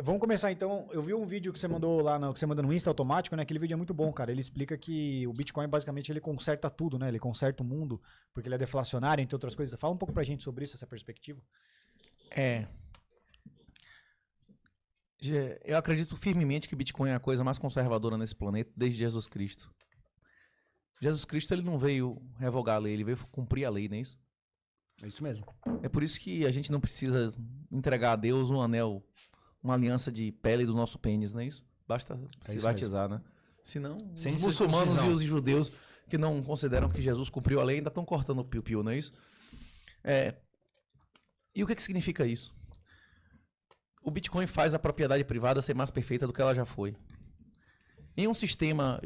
Vamos começar então. Eu vi um vídeo que você mandou lá, que você manda no Insta automático, né? Aquele vídeo é muito bom, cara. Ele explica que o Bitcoin basicamente ele conserta tudo, né? Ele conserta o mundo, porque ele é deflacionário, entre outras coisas. Fala um pouco pra gente sobre isso, essa perspectiva. Eu acredito firmemente que Bitcoin é a coisa mais conservadora nesse planeta desde Jesus Cristo. Jesus Cristo ele não veio revogar a lei, ele veio cumprir a lei, não é isso? É isso mesmo. É por isso que a gente não precisa entregar a Deus um anel, uma aliança de pele do nosso pênis, não é isso? Basta se batizar, né? Senão, os muçulmanos e os judeus que não consideram que Jesus cumpriu a lei ainda estão cortando o piu-piu, não é isso? E o que significa isso? O Bitcoin faz a propriedade privada ser mais perfeita do que ela já foi. Em um sistema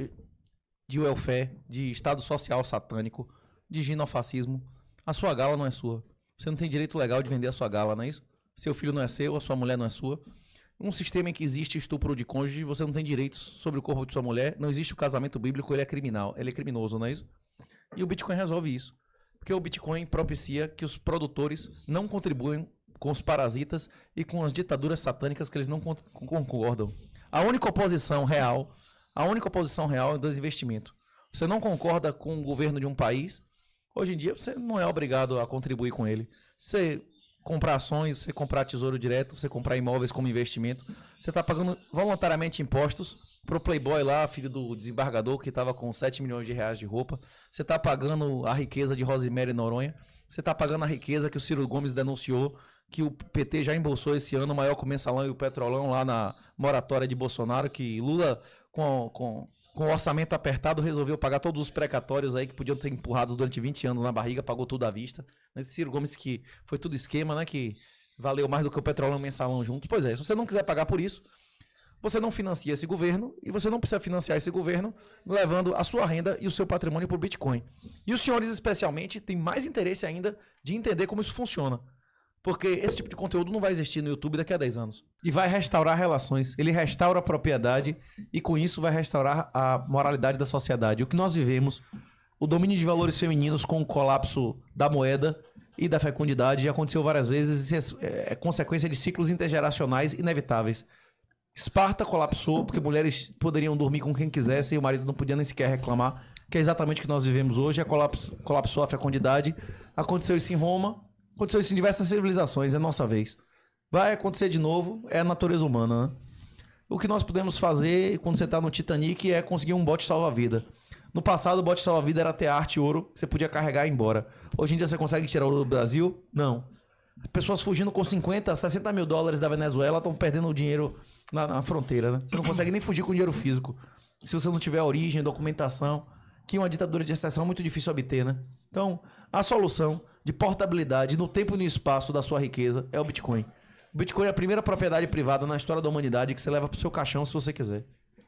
de welfare, de estado social satânico, de ginofascismo, a sua gala não é sua. Você não tem direito legal de vender a sua gala, não é isso? Seu filho não é seu, a sua mulher não é sua. Um sistema em que existe estupro de cônjuge, você não tem direitos sobre o corpo de sua mulher, não existe o casamento bíblico, ele é criminal, ele é criminoso, não é isso? E o Bitcoin resolve isso. Porque o Bitcoin propicia que os produtores não contribuem com os parasitas e com as ditaduras satânicas que eles não concordam. A única oposição real é do desinvestimento. Você não concorda com o governo de um país, hoje em dia você não é obrigado a contribuir com ele. Você comprar ações, você comprar tesouro direto, você comprar imóveis como investimento, você está pagando voluntariamente impostos pro playboy lá, filho do desembargador que estava com 7 milhões de reais de roupa. Você está pagando a riqueza de Rosemary Noronha. Você está pagando a riqueza que o Ciro Gomes denunciou, que o PT já embolsou esse ano, o maior com o mensalão e o petrolão lá na moratória de Bolsonaro, que Lula, com o orçamento apertado, resolveu pagar todos os precatórios aí que podiam ser empurrados durante 20 anos na barriga, pagou tudo à vista. Mas Ciro Gomes, que foi tudo esquema, né, que valeu mais do que o petrolão e o mensalão juntos. Pois é, se você não quiser pagar por isso, você não financia esse governo e você não precisa financiar esse governo levando a sua renda e o seu patrimônio por Bitcoin. E os senhores, especialmente, têm mais interesse ainda de entender como isso funciona. Porque esse tipo de conteúdo não vai existir no YouTube daqui a 10 anos. E vai restaurar relações. Ele restaura a propriedade e com isso vai restaurar a moralidade da sociedade. O que nós vivemos, o domínio de valores femininos com o colapso da moeda e da fecundidade já aconteceu várias vezes e é consequência de ciclos intergeracionais inevitáveis. Esparta colapsou porque mulheres poderiam dormir com quem quisesse e o marido não podia nem sequer reclamar, que é exatamente o que nós vivemos hoje. Colapsou a fecundidade. Aconteceu isso em Roma. Aconteceu isso em diversas civilizações, é a nossa vez. Vai acontecer de novo, é a natureza humana, né? O que nós podemos fazer quando você está no Titanic é conseguir um bote salva-vida. No passado, o bote salva-vida era ter arte e ouro, você podia carregar e ir embora. Hoje em dia, você consegue tirar ouro do Brasil? Não. Pessoas fugindo com 50, 60 mil dólares da Venezuela estão perdendo o dinheiro na fronteira, né? Você não consegue nem fugir com dinheiro físico. Se você não tiver origem, documentação, que uma ditadura de exceção é muito difícil obter, né? Então, a solução de portabilidade no tempo e no espaço da sua riqueza é o Bitcoin. O Bitcoin é a primeira propriedade privada na história da humanidade que você leva pro seu caixão se você quiser.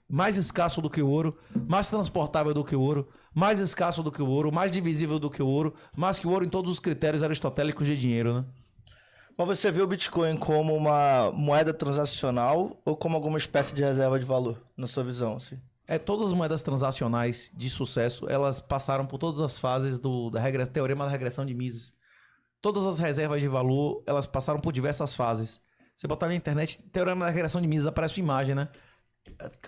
Mais escasso do que o ouro, mais transportável do que o ouro, mais escasso do que o ouro, mais divisível do que o ouro, mais que o ouro em todos os critérios aristotélicos de dinheiro, né? Mas você vê o Bitcoin como uma moeda transacional ou como alguma espécie de reserva de valor, na sua visão, assim? Todas as moedas transacionais de sucesso, elas passaram por todas as fases do teorema da regressão de Mises. Todas as reservas de valor, elas passaram por diversas fases. Você botar na internet, teorema da regressão de Mises, aparece uma imagem, né?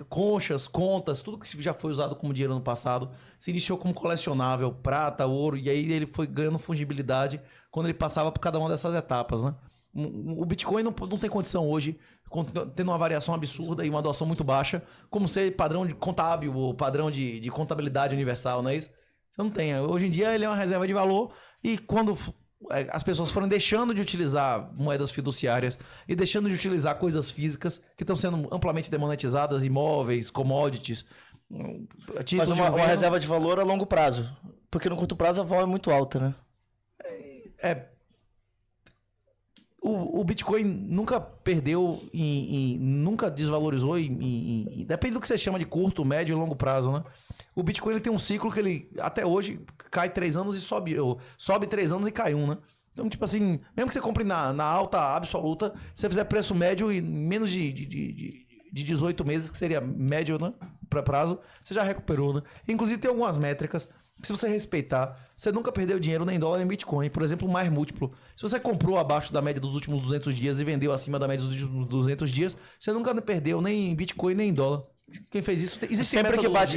Conchas, contas, tudo que já foi usado como dinheiro no passado, se iniciou como colecionável, prata, ouro, e aí ele foi ganhando fungibilidade quando ele passava por cada uma dessas etapas, né? O Bitcoin não tem condição hoje, tendo uma variação absurda e uma adoção muito baixa, como ser padrão de contábil ou padrão de contabilidade universal, não é isso? Você não tem. Hoje em dia ele é uma reserva de valor e quando as pessoas forem deixando de utilizar moedas fiduciárias e deixando de utilizar coisas físicas que estão sendo amplamente demonetizadas, imóveis, commodities... Mas uma reserva de valor a longo prazo, porque no curto prazo a vol é muito alta, né? O Bitcoin nunca perdeu, nunca desvalorizou, depende do que você chama de curto, médio e longo prazo, né? O Bitcoin ele tem um ciclo que ele, até hoje, cai 3 anos e sobe 3 anos e cai 1, né? Então, tipo assim, mesmo que você compre na alta absoluta, se você fizer preço médio e menos de 18 meses, que seria médio, né? Para prazo, você já recuperou, né? Inclusive tem algumas métricas Se você respeitar, você nunca perdeu dinheiro nem em dólar nem em Bitcoin. Por exemplo, mais múltiplo. Se você comprou abaixo da média dos últimos 200 dias e vendeu acima da média dos últimos 200 dias, você nunca perdeu nem em Bitcoin nem em dólar. Quem fez isso... Existe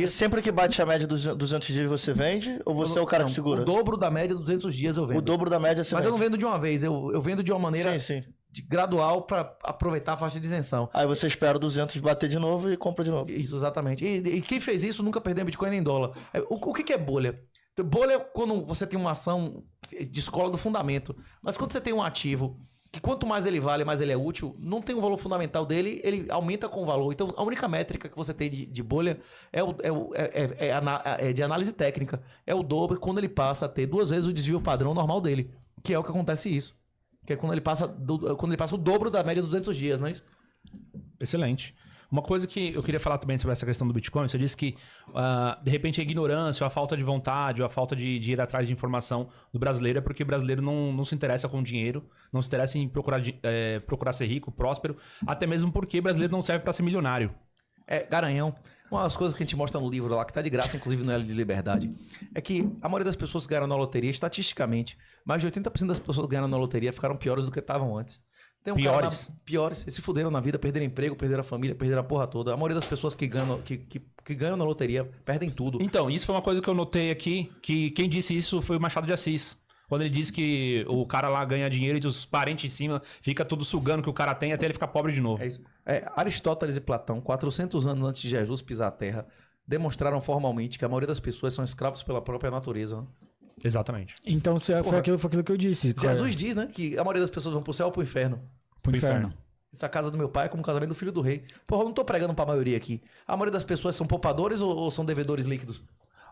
Sempre que bate a média dos 200 dias você vende? Ou você é o cara que segura? O dobro da média dos 200 dias eu vendo. O dobro da média você Mas vende. eu não vendo de uma vez. Eu vendo de uma maneira Sim. gradual para aproveitar a faixa de isenção. Aí você espera 200 bater de novo e compra de novo. Isso, exatamente. E quem fez isso nunca perdeu em Bitcoin nem em dólar. O que é bolha? Bolha é quando você tem uma ação de escola do fundamento. Mas quando você tem um ativo que quanto mais ele vale, mais ele é útil, não tem um valor fundamental dele, ele aumenta com o valor. Então, a única métrica que você tem de bolha é de análise técnica. É o dobro quando ele passa a ter 2 vezes o desvio padrão normal dele. Que é o que acontece isso. Que é quando ele passa o dobro da média dos 200 dias, não é isso? Excelente. Uma coisa que eu queria falar também sobre essa questão do Bitcoin, você disse que, de repente, a ignorância, ou a falta de vontade, ou a falta de ir atrás de informação do brasileiro é porque o brasileiro não se interessa com dinheiro, não se interessa em procurar ser rico, próspero, até mesmo porque o brasileiro não serve para ser milionário. Garanhão. Uma das coisas que a gente mostra no livro lá, que tá de graça, inclusive no Elo de Liberdade, é que a maioria das pessoas que ganharam na loteria, estatisticamente, mais de 80% das pessoas que ganharam na loteria ficaram piores do que estavam antes. Tem Piores? Piores. Eles se fuderam na vida, perderam emprego, perderam a família, perderam a porra toda. A maioria das pessoas que ganham na loteria perdem tudo. Então, isso foi uma coisa que eu notei aqui, que quem disse isso foi o Machado de Assis. Quando ele disse que o cara lá ganha dinheiro e os parentes em cima fica tudo sugando o que o cara tem até ele ficar pobre de novo. É isso. Aristóteles e Platão, 400 anos antes de Jesus pisar a Terra, demonstraram formalmente que a maioria das pessoas são escravos pela própria natureza. Né? Exatamente. Então foi aquilo que eu disse. Jesus diz, né, que a maioria das pessoas vão pro céu ou pro inferno. Pro inferno. Essa casa do meu pai é como o casamento do filho do rei. Porra, eu não tô pregando pra maioria aqui. A maioria das pessoas são poupadores ou são devedores líquidos?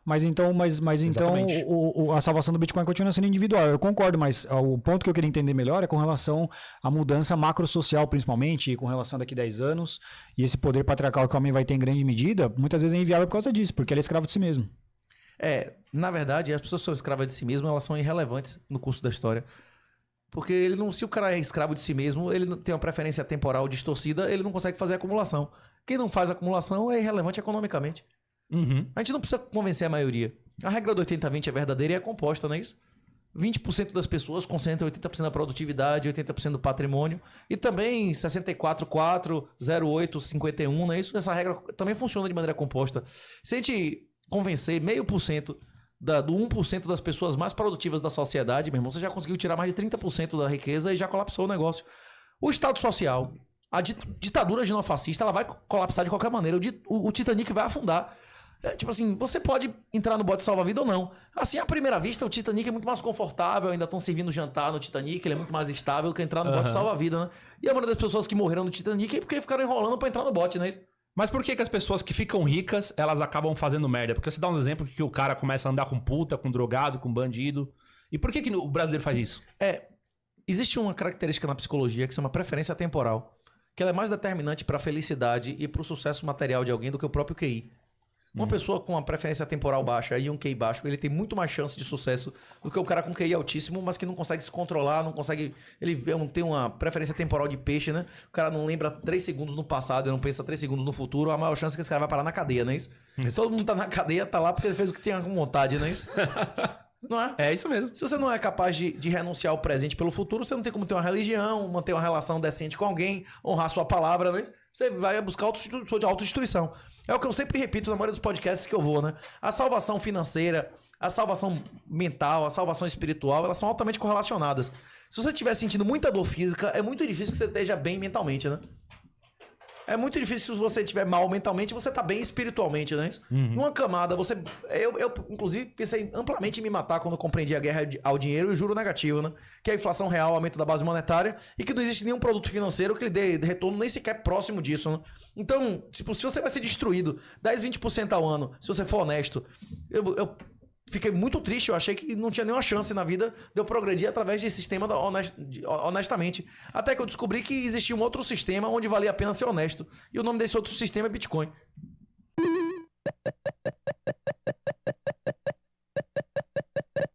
Mas então Exatamente. a salvação do Bitcoin continua sendo individual. Eu concordo, mas o ponto que eu queria entender melhor é com relação à mudança macrosocial, principalmente, e com relação a daqui a 10 anos, e esse poder patriarcal que o homem vai ter em grande medida, muitas vezes é inviável por causa disso, porque ele é escravo de si mesmo. Na verdade, as pessoas que são escravas de si mesmo, elas são irrelevantes no curso da história. Porque se o cara é escravo de si mesmo, ele tem uma preferência temporal distorcida, ele não consegue fazer acumulação. Quem não faz acumulação é irrelevante economicamente. Uhum. A gente não precisa convencer a maioria. A regra do 80-20 é verdadeira e é composta, não é isso? 20% das pessoas concentram 80% da produtividade, 80% do patrimônio. E também 64,4, 0,8, 51, não é isso? Essa regra também funciona de maneira composta. Se a gente convencer 0,5% do 1% das pessoas mais produtivas da sociedade, meu irmão, você já conseguiu tirar mais de 30% da riqueza e já colapsou o negócio. O Estado Social, a ditadura neofascista, ela vai colapsar de qualquer maneira. O Titanic vai afundar. Tipo assim, você pode entrar no bote salva-vida ou não. Assim, à primeira vista, o Titanic é muito mais confortável, ainda estão servindo jantar no Titanic, ele é muito mais estável do que entrar no bote salva-vida, né? E a maioria das pessoas que morreram no Titanic é porque ficaram enrolando pra entrar no bote, né? Mas por que as pessoas que ficam ricas, elas acabam fazendo merda? Porque você dá um exemplo que o cara começa a andar com puta, com drogado, com bandido. E por que o brasileiro faz isso? Existe uma característica na psicologia que se chama preferência temporal, que ela é mais determinante pra felicidade e pro sucesso material de alguém do que o próprio QI. Uma pessoa com uma preferência temporal baixa e um QI baixo, ele tem muito mais chance de sucesso do que o cara com QI altíssimo, mas que não consegue se controlar, não consegue... Ele tem uma preferência temporal de peixe, né? O cara não lembra 3 segundos no passado, ele não pensa 3 segundos no futuro, a maior chance é que esse cara vai parar na cadeia, não é isso? Todo mundo tá na cadeia, tá lá porque ele fez o que tinha com vontade, não é isso? Não é? É isso mesmo. Se você não é capaz de renunciar ao presente pelo futuro, você não tem como ter uma religião, manter uma relação decente com alguém, honrar sua palavra, né? Você vai buscar sua autodestruição. É o que eu sempre repito na maioria dos podcasts que eu vou, né? A salvação financeira, a salvação mental, a salvação espiritual, elas são altamente correlacionadas. Se você estiver sentindo muita dor física, é muito difícil que você esteja bem mentalmente, né? É muito difícil se você estiver mal mentalmente, você tá bem espiritualmente, né? Numa camada, você... Eu, inclusive, pensei amplamente em me matar quando eu compreendi a guerra ao dinheiro e o juro negativo, né? Que é a inflação real, o aumento da base monetária e que não existe nenhum produto financeiro que lhe dê retorno nem sequer próximo disso, né? Então, tipo, se você vai ser destruído 10, 20% ao ano, se você for honesto, eu fiquei muito triste, eu achei que não tinha nenhuma chance na vida de eu progredir através desse sistema honestamente. Até que eu descobri que existia um outro sistema onde valia a pena ser honesto. E o nome desse outro sistema é Bitcoin.